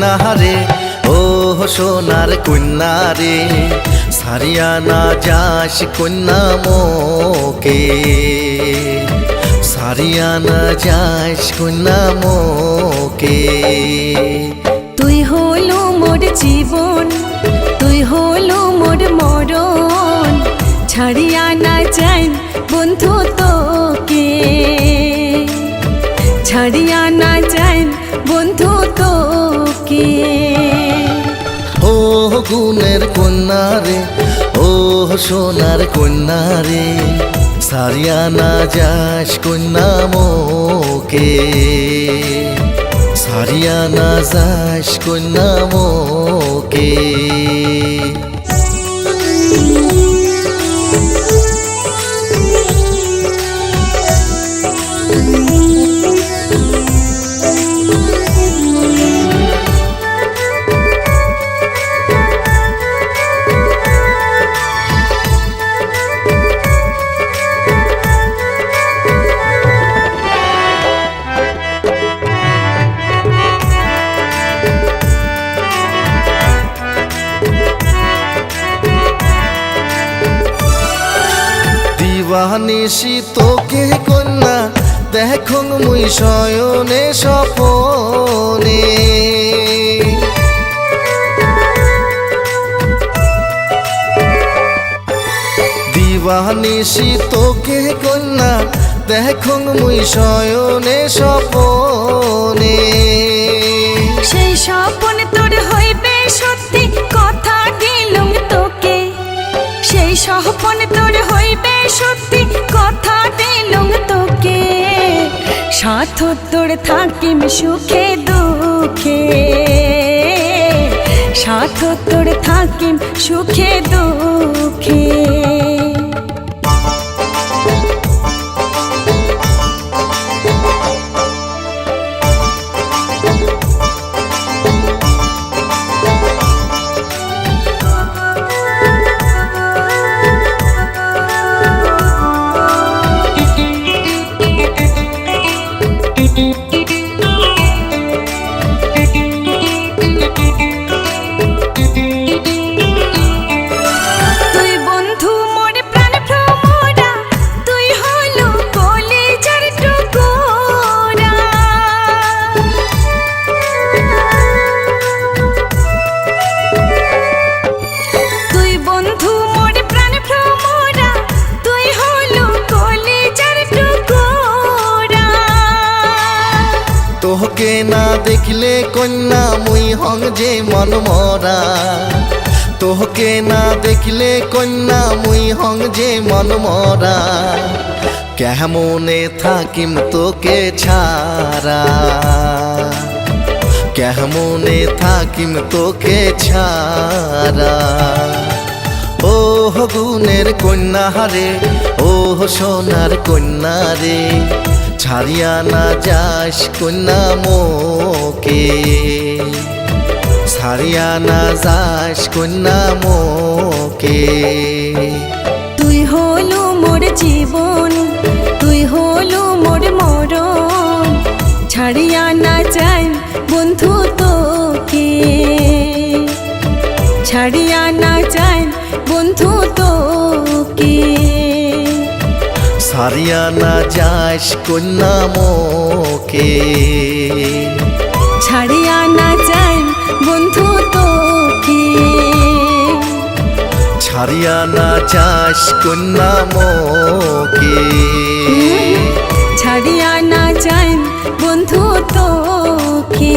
কন্যা রে ও সোনার কন্যা রে ছাড়িয়া না যাস কন্যা মোকে ছাড়িয়া না যাস কন্যা মোকে তুই হলো মোর জীবন তুই হলো মোর মরণ ছাড়িয়া না যাই বন্ধু তোকে ছাড়িয়া না যাই বন্ধু তোকে ও গুণের কন্যা রে ও সোনার কন্যা রে ছাড়িয়া না যাস কন্যা মোকে ছাড়িয়া না যাস কন্যা মোকে দিবানিশি তোকে কন্যা দেখুন মুই শয়নে স্বপনে দিবানিশি তোকে কন্যা দেখুন মুই শয়নে স্বপনে সেই স্বপন তোর হইবে সত্যি কথা দিলুম তোকে সেই স্বপন তোর হইবে সত্যি কথা দিলুম তোকে সাথ তোর থাকিম সুখে দুঃখে সাথ তোর থাকিম সুখে দুঃখে তোহকে না দেখলে কন্যা মুই হং যে মন মরা তোহকে না দেখলে কন্যা মুই হং যে মন মরা কেমনে থাকিম তোকে ছাড়া কেমনে থাকিম তোকে ছাড়া ও গুণের কন্যা রে ও সোনার কন্যা রে ছাড়িয়া না যাস কন্যা মোকে ছাড়িয়া না যাস কন্যা মোকে তুই হলো মোর জীবন তুই হলো মোর মরণ ছাড়িয়া না যাই বন্ধু তোকে ছাড়িয়া না যাই বন্ধু তোকে ছাড়িয়া না যাস কন্যা মোকে ছাড়িয়া না যাই বন্ধু তোকে ছাড়িয়া না যাস কন্যা মোকে ছাড়িয়া না যাই বন্ধু তোকে।